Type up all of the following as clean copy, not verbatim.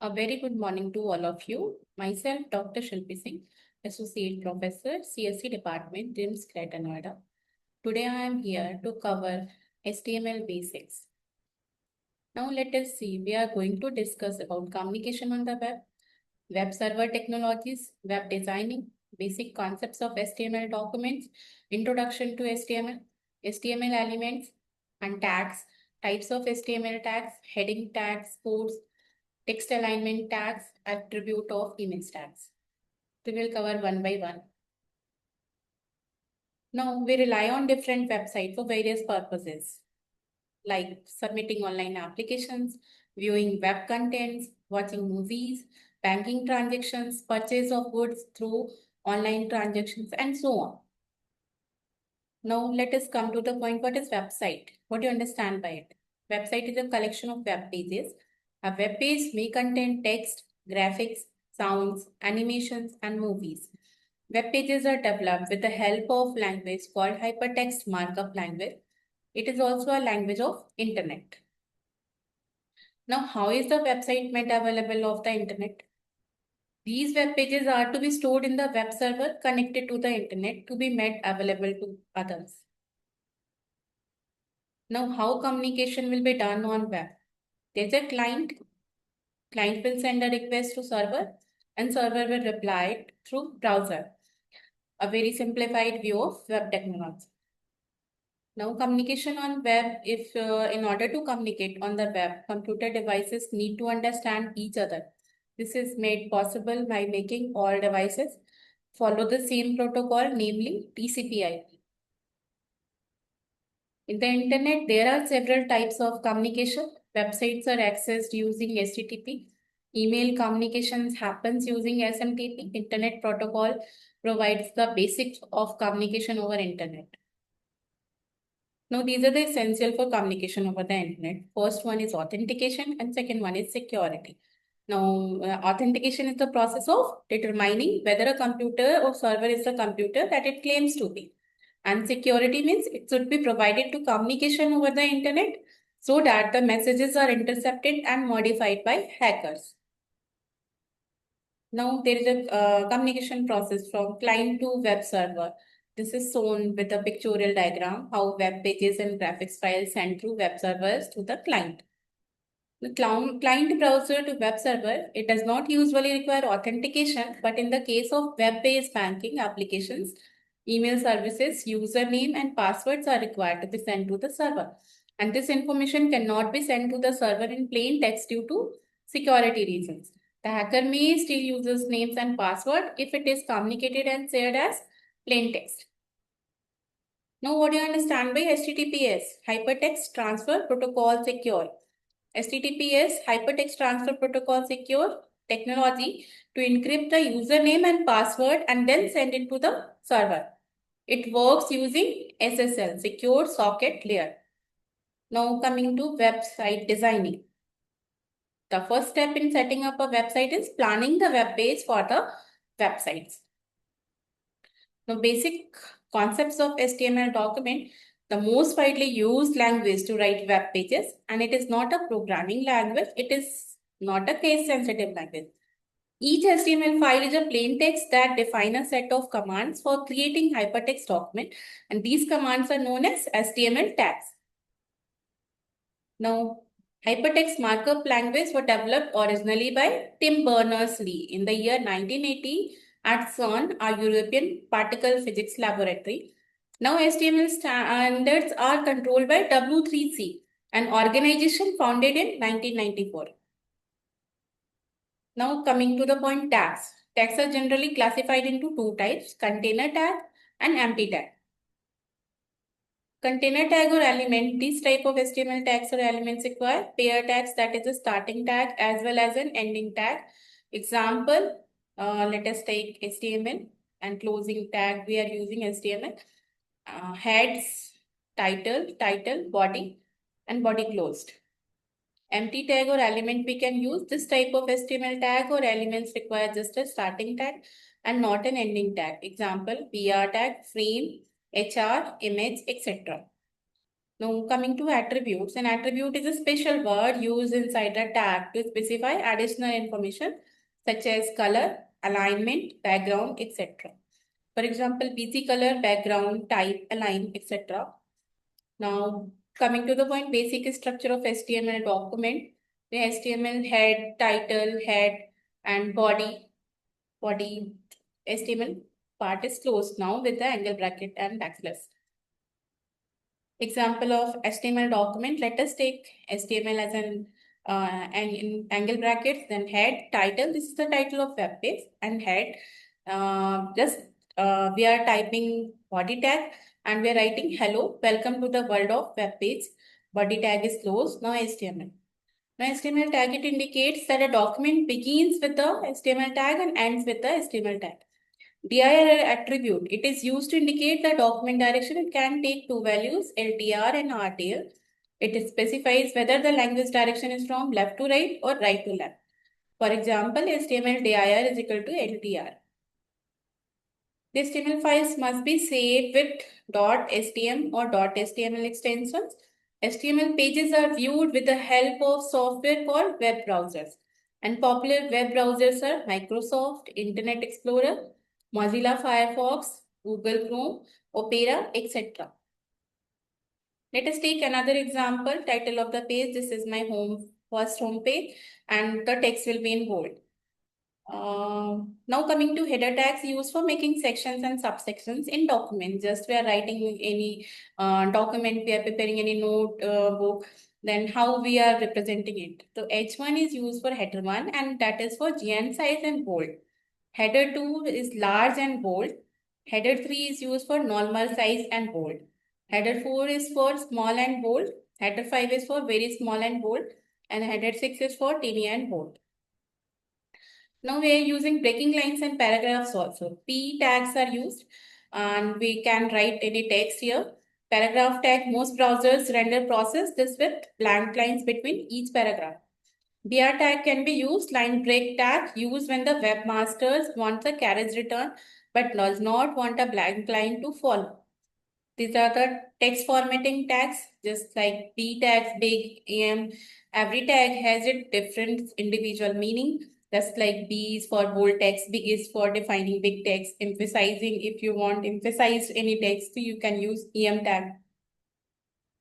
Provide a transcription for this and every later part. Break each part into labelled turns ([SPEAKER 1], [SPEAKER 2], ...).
[SPEAKER 1] A very good morning to all of you. Myself, Dr. Shilpi Singh, Associate Professor, CSC Department, JIMS, Greater Noida. Today I am here to cover HTML basics. Now let us see, we are going to discuss about communication on the web server technologies, web designing, basic concepts of HTML documents, introduction to HTML, HTML elements and tags, types of HTML tags, heading tags, codes, text alignment tags, attribute of image tags. We will cover one by one. Now, we rely on different websites for various purposes, like submitting online applications, viewing web contents, watching movies, banking transactions, purchase of goods through online transactions, and so on. Now, let us come to the point, what is website? What do you understand by it? Website is a collection of web pages. A web page may contain text, graphics, sounds, animations, and movies. Web pages are developed with the help of language called hypertext markup language. It is also a language of internet. Now, how is the website made available of the internet? These web pages are to be stored in the web server connected to the internet to be made available to others. Now, how communication will be done on web? There's a client. Client will send a request to server and server will reply it through browser. A very simplified view of web technology. Now, communication on web, if in order to communicate on the web, computer devices need to understand each other. This is made possible by making all devices follow the same protocol, namely TCP/IP. In the internet, there are several types of communication. Websites are accessed using HTTP. Email communications happens using SMTP. Internet protocol provides the basics of communication over internet. Now, these are the essential for communication over the internet. First one is authentication and second one is security. Now, authentication is the process of determining whether a computer or server is the computer that it claims to be. And security means it should be provided to communication over the internet so that the messages are intercepted and modified by hackers. Now there is a communication process from client to web server. This is shown with a pictorial diagram how web pages and graphics files sent through web servers to the client. The client browser to web server, it does not usually require authentication, but in the case of web-based banking applications, email services, username and passwords are required to be sent to the server. And this information cannot be sent to the server in plain text due to security reasons. The hacker may steal users' names and password if it is communicated and shared as plain text. Now, what do you understand by HTTPS? Hypertext Transfer Protocol Secure. HTTPS, Hypertext Transfer Protocol Secure technology to encrypt the username and password and then send it to the server. It works using SSL, Secure Socket Layer. Now coming to website designing. The first step in setting up a website is planning the web page for the websites. Now basic concepts of HTML document. The most widely used language to write web pages, and it is not a programming language, it is not a case sensitive language. Each HTML file is a plain text that define a set of commands for creating hypertext document, and these commands are known as HTML tags. Now, hypertext markup language were developed originally by Tim Berners-Lee in the year 1980 at CERN, a European particle physics laboratory. Now, HTML standards are controlled by W3C, an organization founded in 1994. Now, coming to the point, tags. Tags are generally classified into two types, container tag and empty tag. Container tag or element, these type of HTML tags or elements require pair tags, that is a starting tag as well as an ending tag. Example, let us take HTML and closing tag. We are using HTML. Heads, title, body, and body closed. Empty tag or element we can use. This type of HTML tag or elements require just a starting tag and not an ending tag. Example, BR tag, frame, HR, image, etc. Now, coming to attributes, an attribute is a special word used inside a tag to specify additional information such as color, alignment, background, etc. For example, BC color, background, type, align, etc. Now, coming to the point, basic structure of HTML document. The HTML head, title, head, and body HTML part is closed now with the angle bracket and backslash. Example of HTML document. Let us take HTML as an in angle brackets, then head, title. This is the title of web page, and head. We are typing body tag and we are writing hello, welcome to the world of web page. Body tag is closed. Now HTML. Now HTML tag, it indicates that a document begins with the HTML tag and ends with the HTML tag. dir attribute. It is used to indicate the document direction. It can take two values, LTR and RTL. It specifies whether the language direction is from left to right or right to left. For example, HTML dir is equal to LTR. The HTML files must be saved with .stm or .html extensions. HTML pages are viewed with the help of software called web browsers. And popular web browsers are Microsoft Internet Explorer, Mozilla Firefox, Google Chrome, Opera, etc. Let us take another example. Title of the page. This is my first home page, and the text will be in bold. Now coming to header tags used for making sections and subsections in documents. Just we are writing any document, we are preparing any note book, then how we are representing it. So H1 is used for header 1 and that is for GN size and bold. Header 2 is large and bold. Header 3 is used for normal size and bold. Header 4 is for small and bold. Header 5 is for very small and bold. And header 6 is for teeny and bold. Now we are using breaking lines and paragraphs also. P tags are used and we can write any text here. Paragraph tag, most browsers render process this with blank lines between each paragraph. BR tag can be used. Line break tag used when the webmasters want the carriage return but does not want a blank line to follow. These are the text formatting tags, just like B tags, big, EM. Every tag has a different individual meaning. Just like B is for bold text, big is for defining big text, emphasizing. If you want emphasize any text, you can use EM tag.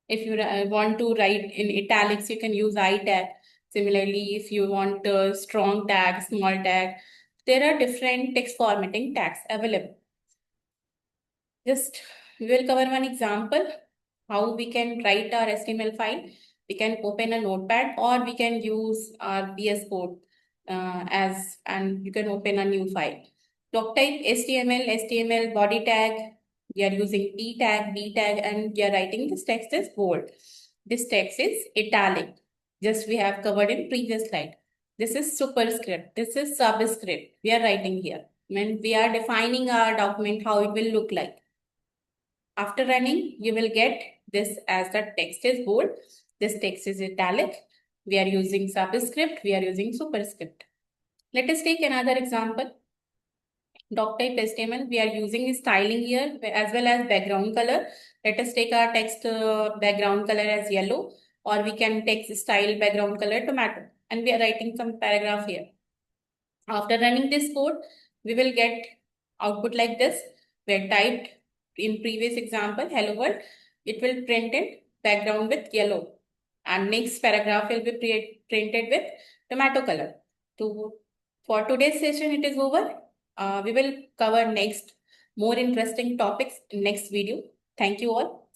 [SPEAKER 1] If you want to write in italics, you can use I tag. Similarly, if you want a strong tag, small tag, there are different text formatting tags available. Just we will cover one example how we can write our HTML file. We can open a notepad or we can use our VS Code and you can open a new file. Doc type HTML body tag. We are using P tag, B tag, and we are writing this text is bold. This text is italic. Just we have covered in previous slide. This is superscript. This is subscript. We are writing here. When we are defining our document, how it will look like. After running, you will get this as the text is bold. This text is italic. We are using subscript. We are using superscript. Let us take another example. Doc type HTML. We are using styling here as well as background color. Let us take our text background color as yellow, or we can text style background color tomato. And we are writing some paragraph here. After running this code, we will get output like this. We are typed in previous example, hello world. It will print it background with yellow. And next paragraph will be printed with tomato color. For today's session, it is over. We will cover next more interesting topics in next video. Thank you all.